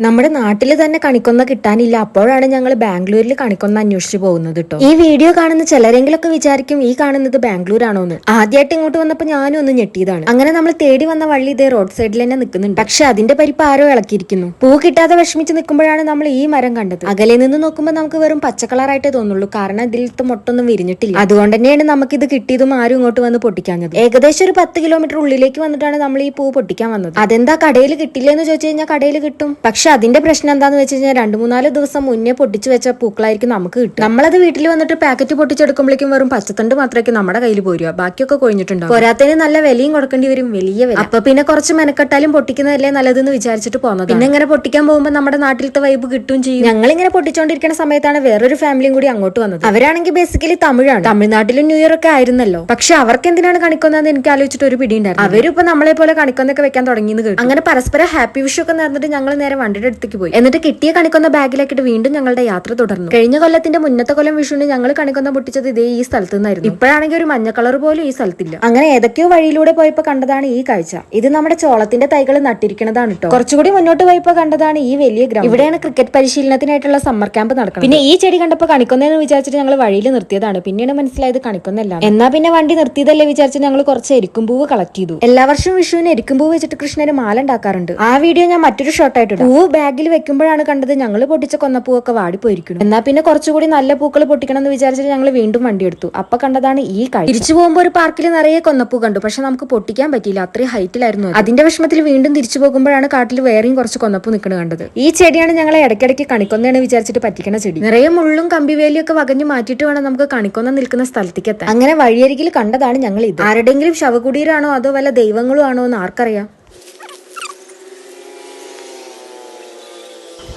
നമ്മുടെ നാട്ടിൽ തന്നെ കണിക്കൊന്ന കിട്ടാനില്ല. അപ്പോഴാണ് ഞങ്ങൾ ബാംഗ്ലൂരിൽ കണിക്കൊന്ന അന്വേഷിച്ചു പോകുന്നത് കേട്ടോ. ഈ വീഡിയോ കാണുന്ന ചിലരെങ്കിലൊക്കെ വിചാരിക്കും ഈ കാണുന്നത് ബാംഗ്ലൂർ ആണോന്ന്. ആദ്യമായിട്ട് ഇങ്ങോട്ട് വന്നപ്പോൾ ഞാനും ഒന്ന് ഞെട്ടിയതാണ്. അങ്ങനെ നമ്മൾ തേടി വന്ന വള്ളി ഇതേ റോഡ് സൈഡിൽ തന്നെ നിൽക്കുന്നുണ്ട്. പക്ഷെ അതിന്റെ പരിപ്പ് ആരോ ഇളക്കിയിരിക്കുന്നു. പൂ കിട്ടാതെ വിഷമിച്ച് നിൽക്കുമ്പോഴാണ് നമ്മൾ ഈ മരം കണ്ടത്. അകലെ നിന്ന് നോക്കുമ്പോൾ നമുക്ക് വെറും പച്ചക്കളറായിട്ടേ തോന്നുള്ളൂ. കാരണം ഇതിലത്തെ മൊട്ടൊന്നും വിരിഞ്ഞിട്ടില്ല. അതുകൊണ്ട് തന്നെയാണ് നമുക്ക് ഇത് കിട്ടിയതും ആരും ഇങ്ങോട്ട് വന്ന് പൊട്ടിക്കാഞ്ഞത്. ഏകദേശം ഒരു 10 കിലോമീറ്റർ ഉള്ളിലേക്ക് വന്നിട്ടാണ് നമ്മൾ ഈ പൂ പൊട്ടിക്കാൻ വന്നത്. അതെന്താ കടയിൽ കിട്ടില്ലെന്ന് ചോദിച്ചു കഴിഞ്ഞാൽ കടയിൽ കിട്ടും. പക്ഷെ അതിന്റെ പ്രശ്നം എന്താന്ന് വെച്ച് കഴിഞ്ഞാൽ 2-3 ദിവസം മുന്നേ പൊട്ടിച്ചു വെച്ച പൂക്കളായിരിക്കും നമുക്ക് കിട്ടും. നമ്മളത് വീട്ടിൽ വന്നിട്ട് പാക്കറ്റ് പൊട്ടിച്ചെടുക്കുമ്പോഴേക്കും വെറും പച്ചത്തണ്ട് മാത്രമേ നമ്മുടെ കയ്യിൽ പോരുക. ബാക്കിയൊക്കെ കൊഴിഞ്ഞിട്ടുണ്ടാവും. പോരാത്തതിന് നല്ല വിലയും കൊടുക്കേണ്ടി വരും, വലിയ വില. അപ്പൊ പിന്നെ കുറച്ച് മെനക്കെട്ടാലും പൊട്ടിക്കുന്നതല്ലേ നല്ലതെന്ന് വിചാരിച്ചിട്ട് പോകുന്നത്. പിന്നെ ഇങ്ങനെ പൊട്ടിക്കാൻ പോകുമ്പോൾ നമ്മുടെ നാട്ടിലത്തെ വൈബ് കിട്ടും ചെയ്യും. ഞങ്ങൾ ഇങ്ങനെ പൊട്ടിച്ചോണ്ടിരിക്കുന്ന സമയത്താണ് വേറൊരു ഫാമിലിയും കൂടി അങ്ങോട്ട് വന്നത്. അവരാണെങ്കിൽ ബേസിക്കലി തമിഴാണ്. തമിഴ്നാട്ടിലും ന്യൂ ഇയർ ഒക്കെ ആയിരുന്നല്ലോ. പക്ഷെ അവർക്ക് എന്തിനാണ് കണിക്കൊന്നതെന്ന് എനിക്ക് ആലോചിച്ചിട്ട് ഒരു പിടി ഉണ്ടായിരുന്നു. അവരിപ്പോ നമ്മളെ പോലെ കണിക്കൊന്നൊക്കെ വെക്കാൻ തുടങ്ങിയെന്ന് കേട്ടു. അങ്ങനെ പരസ്പരം ഹാപ്പി വിഷു ഒക്കെ നേർന്നിട്ട് ഞങ്ങൾ നേരെ വണ്ടിയുടെ അടുത്തേക്ക് പോയി. എന്നിട്ട് കിട്ടിയ കണിക്കൊന്ന ബാഗിലാക്കിട്ട് വീണ്ടും ഞങ്ങളുടെ യാത്ര തുടർന്നു. കഴിഞ്ഞ കൊല്ലത്തിന്റെ മുന്നത്തെ കൊല്ലം വിഷുവിന് ഞങ്ങൾ കണിക്കൊന്ന പൊട്ടിച്ചത് ഇതേ ഈ സ്ഥലത്ത് നിന്നായിരുന്നു. ഇപ്പോഴാണെങ്കിൽ ഒരു മഞ്ഞ കളർ പോലും ഈ സ്ഥലത്തില്ല. അങ്ങനെ ഏതൊക്കെയോ വഴിയിലൂടെ പോയപ്പോ കണ്ടതാണ് ഈ കാഴ്ച. ഇത് നമ്മുടെ ചോളത്തിന്റെ തൈകൾ നട്ടിരിക്കുന്നതാണ് കേട്ടോ. കുറച്ചുകൂടി മുന്നോട്ട് പോയപ്പോ കണ്ടതാണ് ഈ വലിയ ഗ്രൗണ്ട്. ഇവിടെയാണ് ക്രിക്കറ്റ് പരിശീലനത്തിനായിട്ടുള്ള സമ്മർ ക്യാമ്പ് നടക്കുന്നത്. പിന്നെ ഈ ചെടി കണ്ടപ്പോ കണിക്കൊന്നെന്ന് വിചാരിച്ചിട്ട് ഞങ്ങൾ വഴിയിൽ നിർത്തിയതാണ്. പിന്നീട് മനസ്സിലായത് കണിക്കൊന്നല്ല. എന്നാ പിന്നെ വണ്ടി നിർത്തിയതല്ലേ വിചാരിച്ചിട്ട് ഞങ്ങൾ കുറച്ച് എരിക്കുംപൂവ് കളക്ട് ചെയ്തു. എല്ലാ വർഷവും വിഷുവിന് എരിക്കുംപൂവ് വെച്ചിട്ട് കൃഷ്ണന് മാല ഉണ്ടാക്കാറുണ്ട്. ആ വീഡിയോ ഞാൻ മറ്റൊരു ഷോർട്ടായിട്ട് പൂവ് ബാഗിൽ വെക്കുമ്പോഴാണ് കണ്ടത് ഞങ്ങൾ പൊട്ടിച്ച കൊന്നപ്പൂവൊക്കെ വാടിപ്പോയിരിക്കുന്നു. എന്നാ പിന്നെ കുറച്ചുകൂടി നല്ല പൂക്കൾ പൊട്ടിക്കണം എന്ന് വിചാരിച്ചിട്ട് ഞങ്ങൾ വീണ്ടും വണ്ടി എടുത്തു. അപ്പൊ കണ്ടതാണ് ഈ കാഴ്ച. തിരിച്ചു പോകുമ്പോൾ ഒരു പാർക്കിൽ നിറയെ കൊന്നപ്പൂ കണ്ടു. പക്ഷെ നമുക്ക് പൊട്ടിക്കാൻ പറ്റിയില്ല, അത്രയും ഹൈറ്റിലായിരുന്നു. അതിന്റെ വിഷമത്തിൽ വീണ്ടും തിരിച്ചു പോകുമ്പോഴാണ് കാട്ടിൽ വേറെയും കുറച്ച് കൊന്നപ്പൂ നിൽക്കുന്നത് കണ്ടത്. ഈ ചെടിയാണ് ഞങ്ങളെ ഇടയ്ക്കിടയ്ക്ക് കണിക്കൊന്നയാണ് വിചാരിച്ചിട്ട് പറ്റിക്കുന്ന ചെടി. നിറയെ മുള്ളും കമ്പിവേലിയൊക്കെ വകഞ്ഞു മാറ്റിയിട്ട് വേണം നമുക്ക് കണിക്കൊന്ന നിൽക്കുന്ന സ്ഥലത്തേക്ക് എത്താൻ. അങ്ങനെ വഴിയരികിൽ കണ്ടതാണ് ഞങ്ങൾ ഇത്. ആരുടെങ്കിലും ശവകുടീരാണോ അതോ വല്ല ദൈവങ്ങളും ആണോ എന്ന് ആർക്കറിയാം.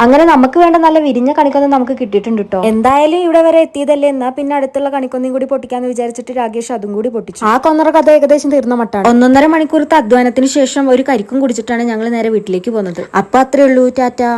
അങ്ങനെ നമുക്ക് വേണ്ട നല്ല വിരിഞ്ഞ കണിക്കൊന്നും നമുക്ക് കിട്ടിയിട്ടുണ്ട് കേട്ടോ. എന്തായാലും ഇവിടെ വരെ എത്തിയതല്ലേ, എന്നാ പിന്നെ അടുത്തുള്ള കണിക്കൊന്നും കൂടി പൊട്ടിക്കാന്ന് വിചാരിച്ചിട്ട് രാകേഷ് അതും കൂടി പൊട്ടിച്ചു. ആ കൊന്നറ കഥ ഏകദേശം തീർന്ന മട്ടാണ്. 1.5 മണിക്കൂറത്തെ അധ്വാനത്തിന് ശേഷം ഒരു കരിക്കും കുടിച്ചിട്ടാണ് ഞങ്ങൾ നേരെ വീട്ടിലേക്ക് പോകുന്നത്. അപ്പൊ അത്രേ ഉള്ളൂ, ടാറ്റാ.